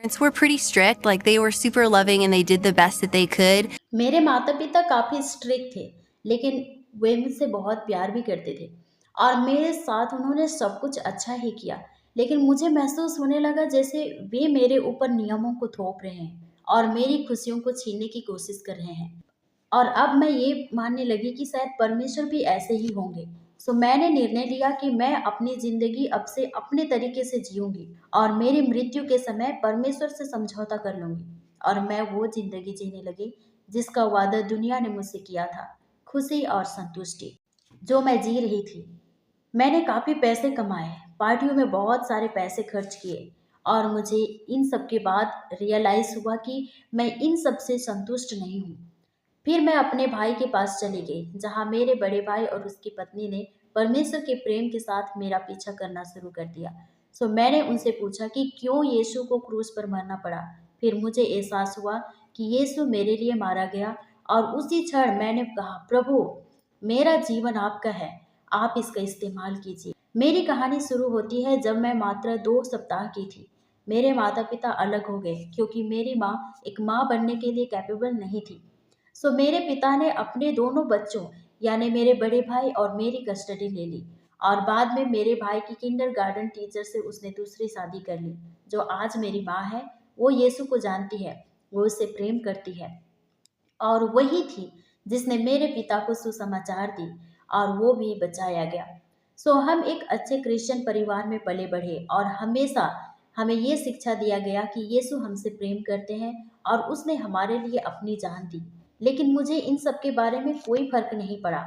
parents were pretty strict, like they were super loving and they did the best that they could. मेरे माता पिता काफ़ी strict थे, लेकिन वे मुझसे बहुत प्यार भी करते थे और मेरे साथ उन्होंने सब कुछ अच्छा ही किया। लेकिन मुझे महसूस होने लगा जैसे वे मेरे ऊपर नियमों को थोप रहे हैं और मेरी खुशियों को छीनने की कोशिश कर रहे हैं। और अब मैं ये मानने लगी कि शायद परमेश्वर भी ऐसे ही होंगे। सो मैंने निर्णय लिया कि मैं अपनी ज़िंदगी अब से अपने तरीके से जीऊँगी और मेरी मृत्यु के समय परमेश्वर से समझौता कर लूँगी और मैं वो ज़िंदगी जीने लगी जिसका वादा दुनिया ने मुझसे किया था, खुशी और संतुष्टि, जो मैं जी रही थी। मैंने काफ़ी पैसे कमाए, पार्टियों में बहुत सारे पैसे खर्च किए और मुझे इन सब के बाद रियलाइज़ हुआ कि मैं इन सब से संतुष्ट नहीं हूँ। फिर मैं अपने भाई के पास चली गई, जहाँ मेरे बड़े भाई और उसकी पत्नी ने परमेश्वर के प्रेम के साथ मेरा पीछा करना शुरू कर दिया। सो मैंने उनसे पूछा कि क्यों यीशु को क्रूस पर मरना पड़ा। फिर मुझे एहसास हुआ कि यीशु मेरे लिए मारा गया और उसी क्षण मैंने कहा, प्रभु, मेरा जीवन आपका है, आप इसका इस्तेमाल कीजिए। मेरी कहानी शुरू होती है जब मैं मात्र 2 सप्ताह की थी। मेरे माता पिता अलग हो गए क्योंकि मेरी माँ एक माँ बनने के लिए कैपेबल नहीं थी। सो मेरे पिता ने अपने दोनों बच्चों यानी मेरे बड़े भाई और मेरी कस्टडी ले ली और बाद में मेरे भाई की किंडरगार्टन टीचर से उसने दूसरी शादी कर ली। जो आज मेरी माँ है, वो यीशु को जानती है, वो उससे प्रेम करती है और वही थी जिसने मेरे पिता को सुसमाचार दी और वो भी बचाया गया। सो हम एक अच्छे क्रिश्चियन परिवार में पले बढ़े और हमेशा हमें ये शिक्षा दिया गया कि यीशु हमसे प्रेम करते हैं और उसने हमारे लिए अपनी जान दी। लेकिन मुझे इन सब के बारे में कोई फर्क नहीं पड़ा।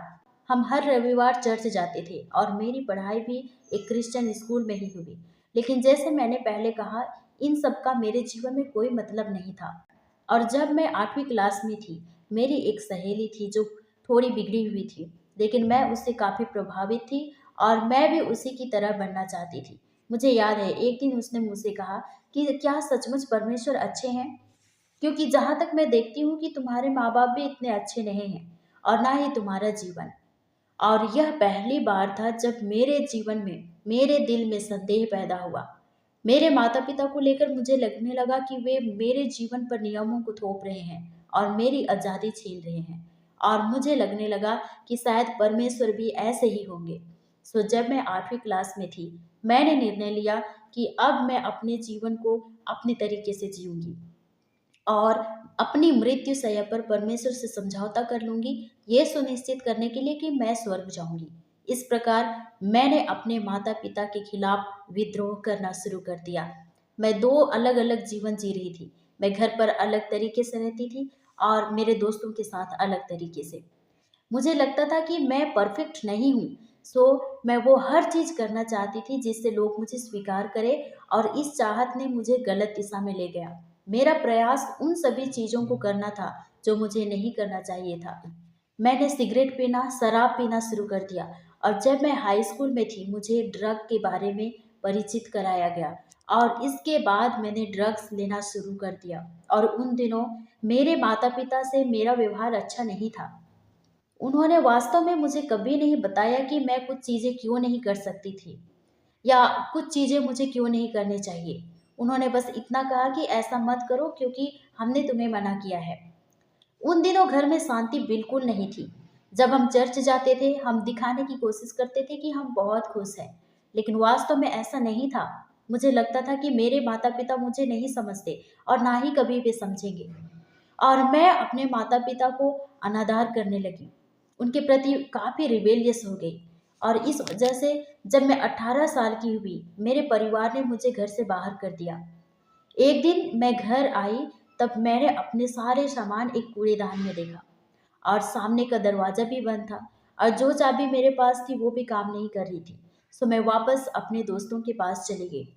हम हर रविवार चर्च जाते थे और मेरी पढ़ाई भी एक क्रिश्चियन स्कूल में ही हुई। लेकिन जैसे मैंने पहले कहा, इन सब का मेरे जीवन में कोई मतलब नहीं था। और जब मैं 8वीं क्लास में थी, मेरी एक सहेली थी जो थोड़ी बिगड़ी हुई थी, लेकिन मैं उससे काफ़ी प्रभावित थी और मैं भी उसी की तरह बनना चाहती थी। मुझे याद है एक दिन उसने मुझसे कहा कि क्या सचमुच परमेश्वर अच्छे हैं? क्योंकि जहाँ तक मैं देखती हूँ कि तुम्हारे माँ बाप भी इतने अच्छे नहीं हैं और ना ही तुम्हारा जीवन। और यह पहली बार था जब मेरे जीवन में मेरे दिल में संदेह पैदा हुआ। मेरे माता पिता को लेकर मुझे लगने लगा कि वे मेरे जीवन पर नियमों को थोप रहे हैं और मेरी आज़ादी छीन रहे हैं और मुझे लगने लगा कि शायद परमेश्वर भी ऐसे ही होंगे। सो जब मैं 8वीं क्लास में थी, मैंने निर्णय लिया कि अब मैं अपने जीवन को अपने तरीके से जीऊँगी और अपनी मृत्यु शैया पर परमेश्वर से समझौता कर लूँगी, ये सुनिश्चित करने के लिए कि मैं स्वर्ग जाऊँगी। इस प्रकार मैंने अपने माता-पिता के खिलाफ विद्रोह करना शुरू कर दिया। मैं 2 अलग-अलग जीवन जी रही थी। मैं घर पर अलग तरीके से रहती थी और मेरे दोस्तों के साथ अलग तरीके से। मुझे लगता था कि मैं परफेक्ट नहीं हूँ, सो मैं वो हर चीज़ करना चाहती थी जिससे लोग मुझे स्वीकार करें और इस चाहत ने मुझे गलत दिशा में ले गया। मेरा प्रयास उन सभी चीज़ों को करना था जो मुझे नहीं करना चाहिए था। मैंने सिगरेट पीना, शराब पीना शुरू कर दिया और जब मैं हाई स्कूल में थी, मुझे ड्रग के बारे में परिचित कराया गया और इसके बाद मैंने ड्रग्स लेना शुरू कर दिया और उन दिनों मेरे माता-पिता से मेरा व्यवहार अच्छा नहीं था। उन्होंने वास्तव में मुझे कभी नहीं बताया कि मैं कुछ चीज़ें क्यों नहीं कर सकती थी या कुछ चीज़ें मुझे क्यों नहीं करनी चाहिए। उन्होंने बस इतना कहा कि ऐसा मत करो क्योंकि हमने तुम्हें मना किया है। उन दिनों घर में शांति बिल्कुल नहीं थी। जब हम चर्च जाते थे, हम दिखाने की कोशिश करते थे कि हम बहुत खुश हैं, लेकिन वास्तव में ऐसा नहीं था। मुझे लगता था कि मेरे माता-पिता मुझे नहीं समझते और ना ही कभी वे समझेंगे और मैं अपने माता-पिता को अनादर करने लगी। उनके प्रति काफ़ी रिबेलियस हो गई और इस वजह से जब मैं 18 साल की हुई, मेरे परिवार ने मुझे घर से बाहर कर दिया। एक दिन मैं घर आई, तब मैंने अपने सारे सामान एक कूड़ेदान में देखा और सामने का दरवाज़ा भी बंद था और जो चाबी मेरे पास थी वो भी काम नहीं कर रही थी। सो मैं वापस अपने दोस्तों के पास चली गई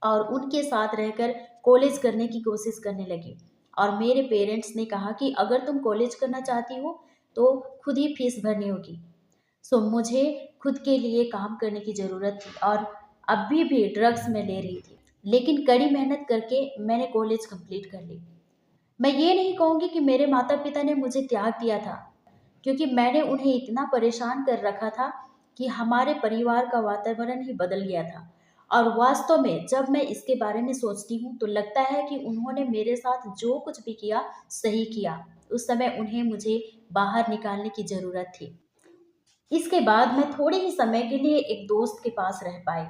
और उनके साथ रहकर कॉलेज करने की कोशिश करने लगी और मेरे पेरेंट्स ने कहा कि अगर तुम कॉलेज करना चाहती हो तो खुद ही फीस भरनी होगी। सो मुझे खुद के लिए काम करने की ज़रूरत थी और अभी भी ड्रग्स मैं ले रही थी, लेकिन कड़ी मेहनत करके मैंने कॉलेज कंप्लीट कर ली। मैं ये नहीं कहूँगी कि मेरे माता पिता ने मुझे त्याग दिया था, क्योंकि मैंने उन्हें इतना परेशान कर रखा था कि हमारे परिवार का वातावरण ही बदल गया था और वास्तव में जब मैं इसके बारे में सोचती हूँ तो लगता है कि उन्होंने मेरे साथ जो कुछ भी किया सही किया। उस समय उन्हें मुझे बाहर निकालने की ज़रूरत थी। इसके बाद मैं थोड़े ही समय के लिए एक दोस्त के पास रह पाई।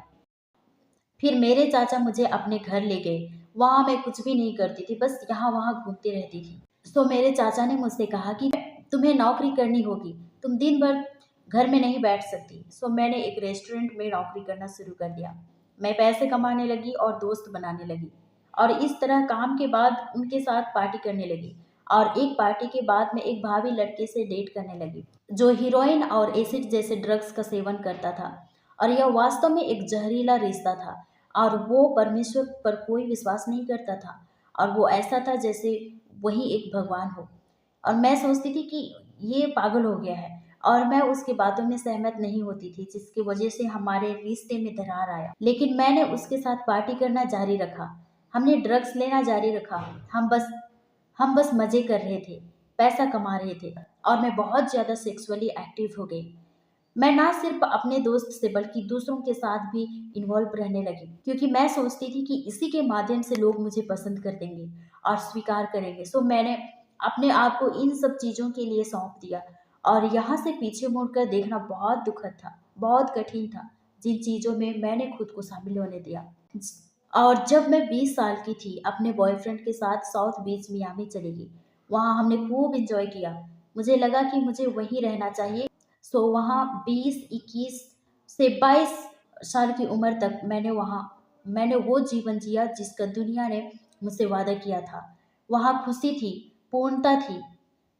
फिर मेरे चाचा मुझे अपने घर ले गए। वहाँ मैं कुछ भी नहीं करती थी, बस यहाँ वहाँ घूमती रहती थी। तो मेरे चाचा ने मुझसे कहा कि तुम्हें नौकरी करनी होगी, तुम दिन भर घर में नहीं बैठ सकती। सो मैंने एक रेस्टोरेंट में नौकरी करना शुरू कर दिया। मैं पैसे कमाने लगी और दोस्त बनाने लगी, और इस तरह काम के बाद उनके साथ पार्टी करने लगी। और एक पार्टी के बाद मैं एक भावी लड़के से डेट करने लगी जो हीरोइन और एसिड जैसे ड्रग्स का सेवन करता था। और यह वास्तव में एक जहरीला रिश्ता था। और वो परमेश्वर पर कोई विश्वास नहीं करता था, और वो ऐसा था जैसे वही एक भगवान हो। और मैं सोचती थी कि ये पागल हो गया है, और मैं उसकी बातों में सहमत नहीं होती थी, जिसकी वजह से हमारे रिश्ते में दरार आया। लेकिन मैंने उसके साथ पार्टी करना जारी रखा, हमने ड्रग्स लेना जारी रखा। हम बस मजे कर रहे थे, पैसा कमा रहे थे, और मैं बहुत ज़्यादा सेक्सुअली एक्टिव हो गई। मैं ना सिर्फ अपने दोस्त से बल्कि दूसरों के साथ भी इन्वॉल्व रहने लगी, क्योंकि मैं सोचती थी कि इसी के माध्यम से लोग मुझे पसंद कर देंगे और स्वीकार करेंगे। सो मैंने अपने आप को इन सब चीज़ों के लिए सौंप दिया। और यहाँ से पीछे मुड़कर देखना बहुत दुखद था, बहुत कठिन था, जिन चीज़ों में मैंने खुद को शामिल होने दिया। और जब मैं 20 साल की थी, अपने बॉयफ्रेंड के साथ साउथ बीच मियामी चली गई। वहाँ हमने खूब इंजॉय किया। मुझे लगा कि मुझे वहीं रहना चाहिए। सो वहाँ 20, 21 से 22 साल की उम्र तक मैंने वो जीवन जिया जिसका दुनिया ने मुझसे वादा किया था। वहाँ खुशी थी, पूर्णता थी।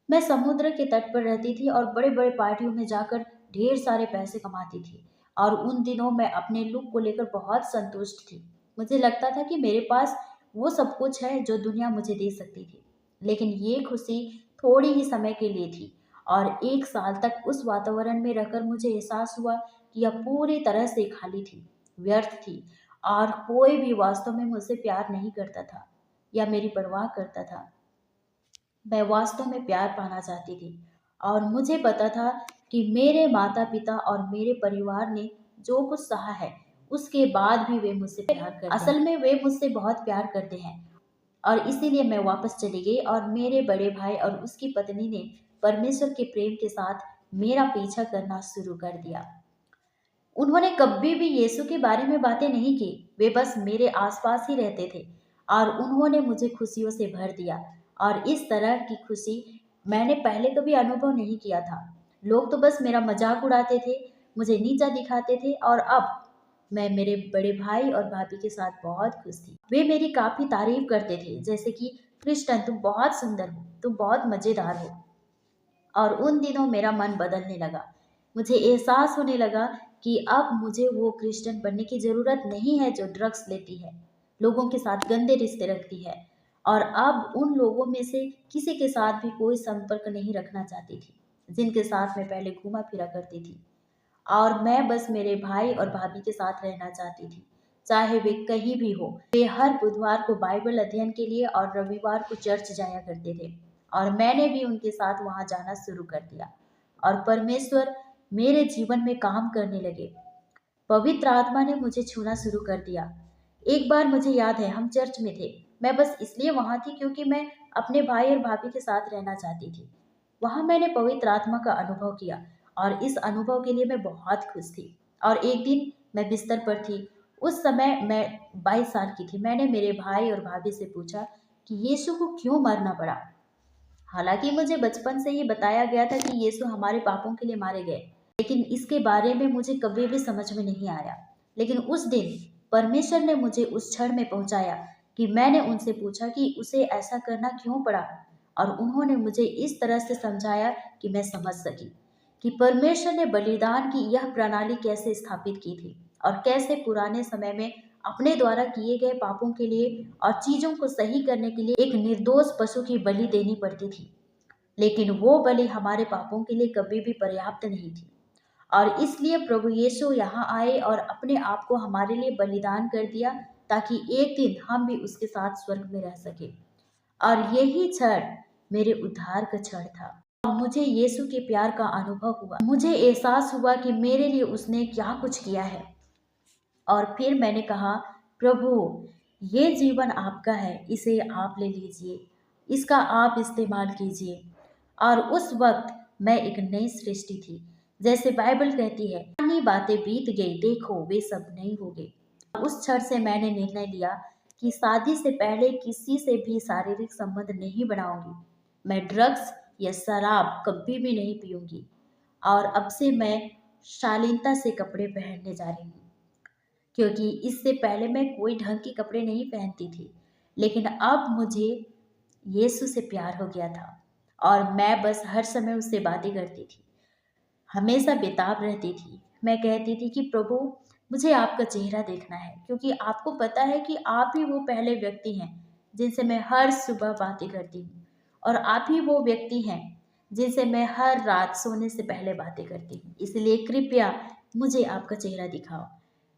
मैं समुद्र के तट पर रहती थी और बड़े बड़े पार्टियों में जाकर ढेर सारे पैसे कमाती थी। और उन दिनों मैं अपने लुक को लेकर बहुत संतुष्ट थी। मुझे लगता था कि मेरे पास वो सब कुछ है जो दुनिया मुझे दे सकती थी। लेकिन ये खुशी थोड़ी ही समय के लिए थी, और 1 साल तक उस वातावरण में रहकर मुझे एहसास हुआ कि यह पूरी तरह से खाली थी, व्यर्थ थी, और कोई भी वास्तव में मुझसे प्यार नहीं करता था या मेरी परवाह करता था। मैं वास्तव में प्यार पाना चाहती थी, और मुझे पता था कि मेरे माता पिता और मेरे परिवार ने जो कुछ सहा है, उसके बाद भी वे मुझसे प्यार करते हैं। असल में वे मुझसे बहुत प्यार करते हैं, और इसीलिए मैं वापस चली गई। और मेरे बड़े भाई और उसकी पत्नी ने परमेश्वर के प्रेम के साथ मेरा पीछा करना शुरू कर दिया। उन्होंने कभी भी यीशु के बारे में बातें नहीं की, वे बस मेरे आसपास ही रहते थे, और उन्होंने मुझे खुशियों से भर दिया। और इस तरह की खुशी मैंने पहले कभी अनुभव नहीं किया था। लोग तो बस मेरा मजाक उड़ाते थे, मुझे नीचा दिखाते थे, और अब मैं मेरे बड़े भाई और भाभी के साथ बहुत खुश थी। वे मेरी काफ़ी तारीफ करते थे, जैसे कि क्रिस्टन, तुम बहुत सुंदर हो, तुम बहुत मज़ेदार हो। और उन दिनों मेरा मन बदलने लगा। मुझे एहसास होने लगा कि अब मुझे वो क्रिश्चियन बनने की ज़रूरत नहीं है जो ड्रग्स लेती है, लोगों के साथ गंदे रिश्ते रखती है, और अब उन लोगों में से किसी के साथ भी कोई संपर्क नहीं रखना चाहती थी, जिनके साथ मैं पहले घूमा फिरा करती थी। और मैं बस मेरे भाई और भाभी के साथ रहना चाहती थी, चाहे वे कहीं भी हो। वे हर बुधवार को बाइबल अध्ययन के लिए और रविवार को चर्च जाया करते थे, और मैंने भी उनके साथ वहां जाना शुरू कर दिया। और परमेश्वर मेरे जीवन में काम करने लगे। पवित्र आत्मा ने मुझे छूना शुरू कर दिया। एक बार मुझे याद है, हम चर्च में थे। मैं बस इसलिए वहां थी क्योंकि मैं अपने भाई और भाभी के साथ रहना चाहती थी। वहां मैंने पवित्र आत्मा का अनुभव किया, और इस अनुभव के लिए मैं बहुत खुश थी। और एक दिन मैं बिस्तर पर थी। उस समय मैं 22 साल की थी। मैंने मेरे भाई और भाभी से पूछा कि यीशु को क्यों मरना पड़ा। हालांकि मुझे बचपन से ही बताया गया था कि यीशु हमारे पापों के लिए मारे गए, लेकिन इसके बारे में मुझे कभी भी समझ में नहीं आया। लेकिन उस दिन परमेश्वर ने मुझे उस क्षण में पहुंचाया कि मैंने उनसे पूछा कि उसे ऐसा करना क्यों पड़ा, और उन्होंने मुझे इस तरह से समझाया कि मैं समझ सकी कि परमेश्वर ने बलिदान की यह प्रणाली कैसे स्थापित की थी, और कैसे पुराने समय में अपने द्वारा किए गए पापों के लिए और चीजों को सही करने के लिए एक निर्दोष पशु की बलि देनी पड़ती थी। लेकिन वो बलि हमारे पापों के लिए कभी भी पर्याप्त नहीं थी, और इसलिए प्रभु यीशु यहाँ आए और अपने आप को हमारे लिए बलिदान कर दिया, ताकि एक दिन हम भी उसके साथ स्वर्ग में रह सके। और यही क्षण मेरे उद्धार का क्षण था। और मुझे यीशु के प्यार का अनुभव हुआ। मुझे एहसास हुआ कि मेरे लिए उसने क्या कुछ किया है, और फिर मैंने कहा, प्रभु, ये जीवन आपका है, इसे आप ले लीजिए, इसका आप इस्तेमाल कीजिए। और उस वक्त मैं एक नई सृष्टि थी। जैसे बाइबल कहती है, पुरानी बातें बीत गई, देखो वे सब नई हो गई। उस क्षण से मैंने निर्णय लिया कि शादी से पहले किसी से भी शारीरिक संबंध नहीं बनाऊंगी। मैं ड्रग्स या शराब कभी भी नहीं पीऊंगी। और अब से मैं शालीनता से कपड़े पहनने जा रही हूँ, क्योंकि इससे पहले मैं कोई ढंग के कपड़े नहीं पहनती थी। लेकिन अब मुझे यीशु से प्यार हो गया था और मैं बस हर समय उससे बातें करती थी, हमेशा बेताब रहती थी। मैं कहती थी कि प्रभु, मुझे आपका चेहरा देखना है, क्योंकि आपको पता है कि आप ही वो पहले व्यक्ति हैं जिनसे मैं हर सुबह बातें करती हूँ, और आप ही वो व्यक्ति हैं जिनसे मैं हर रात सोने से पहले बातें करती हूँ। इसलिए कृपया मुझे आपका चेहरा दिखाओ।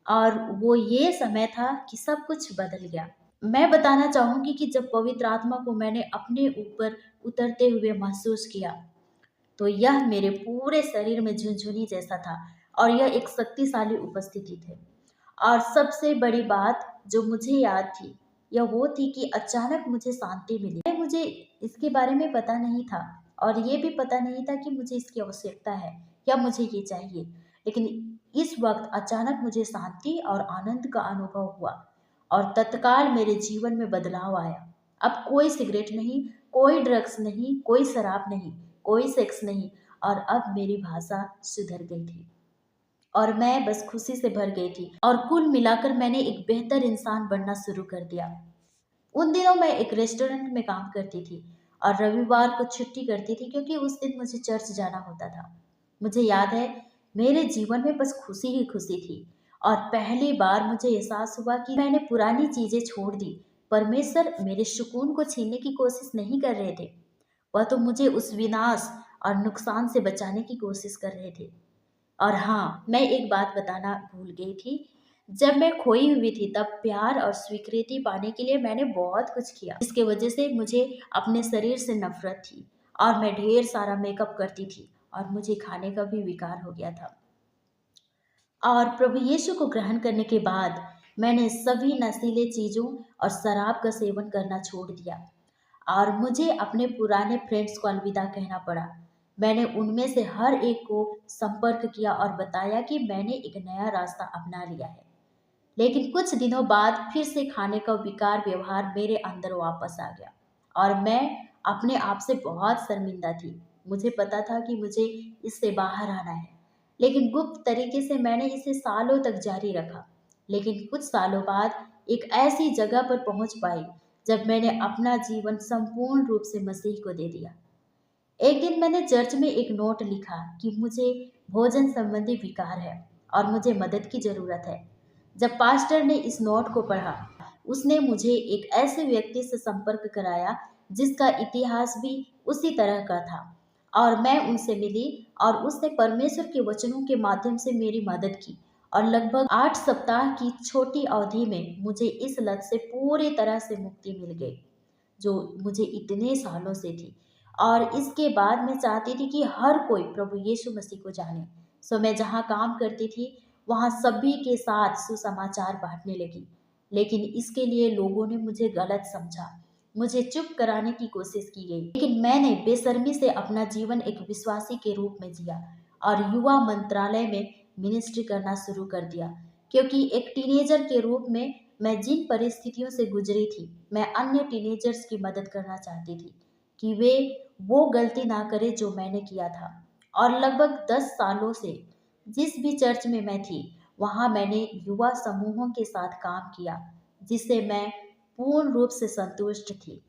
और वो ये समय था कि सब कुछ बदल गया। मैं बताना चाहूँगी कि जब पवित्र आत्मा को मैंने अपने ऊपर उतरते हुए महसूस किया, तो यह मेरे पूरे शरीर में झुनझुनी जैसा था, और यह एक शक्तिशाली उपस्थिति थी। और सबसे बड़ी बात जो मुझे याद थी, यह वो थी कि अचानक मुझे शांति मिली। मुझे इसके बारे में पता नहीं था, और ये भी पता नहीं था कि मुझे इसकी आवश्यकता है या मुझे ये चाहिए। लेकिन इस वक्त अचानक मुझे शांति और आनंद का अनुभव हुआ, और तत्काल मेरे जीवन में बदलाव आया। अब कोई सिगरेट नहीं, कोई ड्रग्स नहीं, कोई शराब नहीं, कोई सेक्स नहीं, और अब मेरी भाषा सुधर गई थी और मैं बस खुशी से भर गई थी। और कुल मिलाकर मैंने एक बेहतर इंसान बनना शुरू कर दिया। उन दिनों मैं एक रेस्टोरेंट में काम करती थी और रविवार को छुट्टी करती थी, क्योंकि उस दिन मुझे चर्च जाना होता था। मुझे याद है, मेरे जीवन में बस खुशी ही खुशी थी, और पहली बार मुझे एहसास हुआ कि मैंने पुरानी चीजें छोड़ दी। परमेश्वर मेरे सुकून को छीनने की कोशिश नहीं कर रहे थे, वह तो मुझे उस विनाश और नुकसान से बचाने की कोशिश कर रहे थे। और हाँ, मैं एक बात बताना भूल गई थी। जब मैं खोई हुई थी, तब प्यार और स्वीकृति पाने के लिए मैंने बहुत कुछ किया, इसके वजह से मुझे अपने शरीर से नफरत थी, और मैं ढेर सारा मेकअप करती थी, और मुझे खाने का भी विकार हो गया था। और प्रभु यीशु को ग्रहण करने के बाद मैंने सभी नशीले चीज़ों और शराब का सेवन करना छोड़ दिया, और मुझे अपने पुराने फ्रेंड्स को अलविदा कहना पड़ा। मैंने उनमें से हर एक को संपर्क किया और बताया कि मैंने एक नया रास्ता अपना लिया है। लेकिन कुछ दिनों बाद फिर से खाने का विकार व्यवहार मेरे अंदर वापस आ गया, और मैं अपने आप से बहुत शर्मिंदा थी। मुझे पता था कि मुझे इससे बाहर आना है, लेकिन गुप्त तरीके से मैंने इसे सालों तक जारी रखा। लेकिन कुछ सालों बाद एक ऐसी जगह पर पहुंच पाई जब मैंने अपना जीवन संपूर्ण रूप से मसीह को दे दिया। एक दिन मैंने चर्च में एक नोट लिखा कि मुझे भोजन संबंधी विकार है और मुझे मदद की जरूरत है। जब पास्टर ने इस नोट को पढ़ा, उसने मुझे एक ऐसे व्यक्ति से संपर्क कराया जिसका इतिहास भी उसी तरह का था, और मैं उनसे मिली, और उसने परमेश्वर के वचनों के माध्यम से मेरी मदद की, और लगभग 8 सप्ताह की छोटी अवधि में मुझे इस लत से पूरी तरह से मुक्ति मिल गई, जो मुझे इतने सालों से थी। और इसके बाद मैं चाहती थी कि हर कोई प्रभु यीशु मसीह को जाने। सो मैं जहाँ काम करती थी, वहाँ सभी के साथ सुसमाचार बांटने लगी। लेकिन इसके लिए लोगों ने मुझे गलत समझा, मुझे चुप कराने की कोशिश की गई। लेकिन मैंने बेशर्मी से अपना जीवन एक विश्वासी के रूप में जिया, और युवा मंत्रालय में मिनिस्ट्री करना शुरू कर दिया, क्योंकि एक टीनेजर के रूप में मैं जिन परिस्थितियों से गुजरी थी, मैं अन्य टीनेजर्स की मदद करना चाहती थी कि वे वो गलती ना करें जो मैंने किया था। और लगभग 10 सालों से जिस भी चर्च में मैं थी, वहाँ मैंने युवा समूहों के साथ काम किया, जिससे मैं पूर्ण रूप से संतुष्ट थी,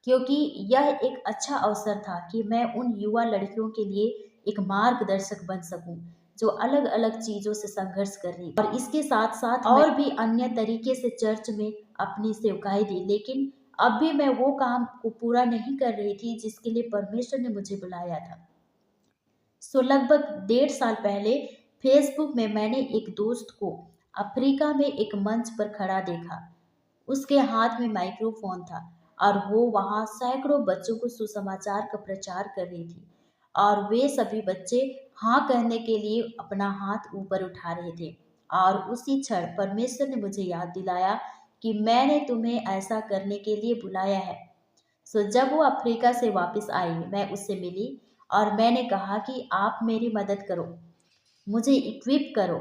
क्योंकि यह एक अच्छा अवसर था कि मैं उन युवा लड़कियों के लिए एक मार्गदर्शक बन सकूं, जो अलग अलग चीज़ों से संघर्ष कर रही। और इसके साथ साथ और भी अन्य तरीके से चर्च में अपनी सेवकाई दी, लेकिन अब भी मैं वो काम को पूरा नहीं कर रही थी जिसके लिए परमेश्वर ने मुझे बुलाया था। सो लगभग 1.5 साल पहले फेसबुक में मैंने एक दोस्त को अफ्रीका में एक मंच पर खड़ा देखा। उसके हाथ में माइक्रोफोन था, और वो वहाँ सैकड़ों बच्चों को सुसमाचार का प्रचार कर रही थी, और वे सभी बच्चे हाँ कहने के लिए अपना हाथ ऊपर उठा रहे थे, और उसी क्षण परमेश्वर ने मुझे याद दिलाया कि मैंने तुम्हें ऐसा करने के लिए बुलाया है। जब वो अफ्रीका से वापस आई, मैं उससे मिली और मैंने कहा कि आप मेरी मदद करो, मुझे इक्विप करो।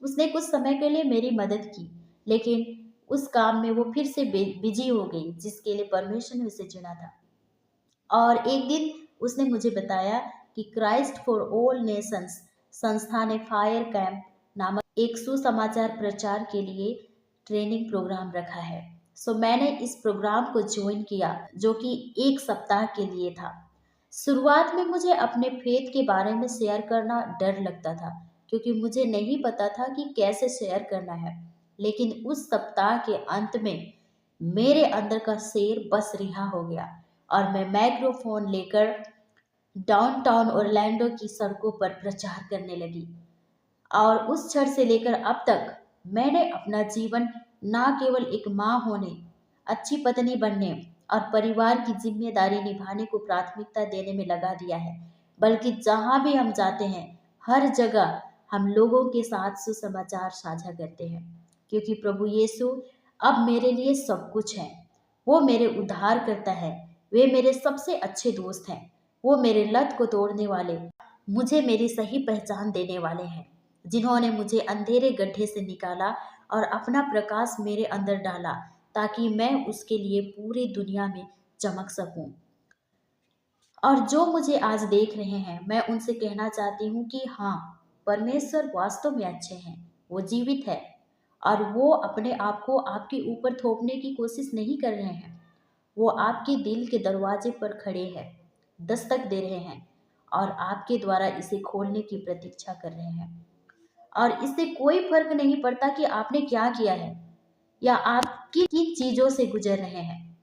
उसने कुछ समय के लिए मेरी मदद की, लेकिन उस काम में वो फिर से बिजी हो गई जिसके लिए परमेश्वर ने उसे चुना था। और एक दिन उसने मुझे बताया कि क्राइस्ट फॉर ऑल नेशंस संस्था ने फायर कैंप नामक एक सुसमाचार प्रचार के लिए ट्रेनिंग प्रोग्राम रखा है। मैंने इस प्रोग्राम को ज्वाइन किया जो कि 1 सप्ताह के लिए था। शुरुआत में मुझे अपने फेथ के बारे में शेयर करना डर लगता था, क्योंकि मुझे नहीं पता था कि कैसे शेयर करना है। लेकिन उस सप्ताह के अंत में मेरे अंदर का शेर बस रिहा हो गया और मैं माइक्रोफोन लेकर डाउनटाउन ओरलैंडो की सड़कों पर प्रचार करने लगी। और उस क्षण से लेकर अब तक मैंने अपना जीवन न केवल एक माँ होने, अच्छी पत्नी बनने और परिवार की जिम्मेदारी निभाने को प्राथमिकता देने में लगा दिया है, बल्कि जहाँ भी हम जाते हैं हर जगह हम लोगों के साथ सुसमाचार साझा करते हैं, क्योंकि प्रभु यीशु अब मेरे लिए सब कुछ है। वो मेरे उद्धार करता है, वे मेरे सबसे अच्छे दोस्त हैं, वो मेरे लत को तोड़ने वाले, मुझे मेरी सही पहचान देने वाले हैं, जिन्होंने मुझे अंधेरे गड्ढे से निकाला और अपना प्रकाश मेरे अंदर डाला ताकि मैं उसके लिए पूरी दुनिया में चमक सकूं। और जो मुझे आज देख रहे हैं, मैं उनसे कहना चाहती हूँ कि हाँ, परमेश्वर वास्तव में अच्छे हैं, वो जीवित है और वो अपने आप को आपके ऊपर थोपने की कोशिश नहीं कर रहे हैं। वो आपके दिल के दरवाजे पर खड़े हैं, दस्तक दे रहे हैं और आपके द्वारा इसे खोलने की प्रतीक्षा कर रहे हैं। और इससे कोई फर्क नहीं पड़ता कि आपने क्या किया है या आप किन चीज़ों से गुजर रहे हैं,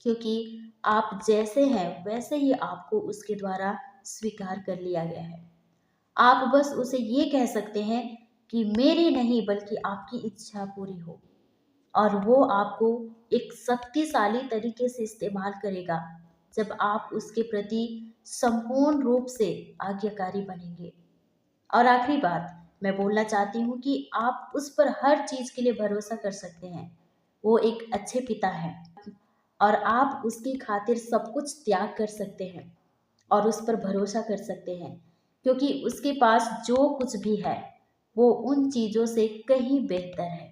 क्योंकि आप जैसे हैं वैसे ही आपको उसके द्वारा स्वीकार कर लिया गया है। आप बस उसे ये कह सकते हैं कि मेरी नहीं बल्कि आपकी इच्छा पूरी हो, और वो आपको एक शक्तिशाली तरीके से इस्तेमाल करेगा जब आप उसके प्रति संपूर्ण रूप से आज्ञाकारी बनेंगे। और आखिरी बात मैं बोलना चाहती हूँ कि आप उस पर हर चीज़ के लिए भरोसा कर सकते हैं। वो एक अच्छे पिता हैं और आप उसकी खातिर सब कुछ त्याग कर सकते हैं और उस पर भरोसा कर सकते हैं, क्योंकि उसके पास जो कुछ भी है वो उन चीज़ों से कहीं बेहतर है।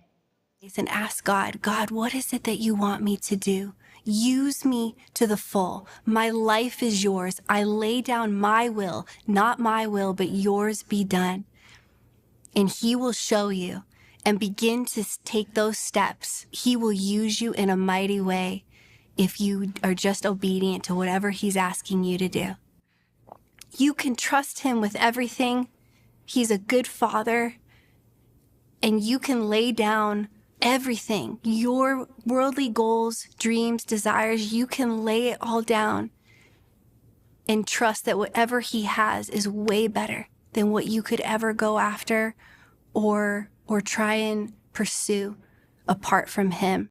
And ask God, God, what is it that you want me to do? Use me to the full. My life is yours. I lay down my will, not my will, but yours be done. And He will show you and begin to take those steps. He will use you in a mighty way if you are just obedient to whatever He's asking you to do. You can trust Him with everything. He's a good Father, and you can lay down everything, your worldly goals, dreams, desires, you can lay it all down and trust that whatever He has is way better than what you could ever go after or try and pursue apart from Him.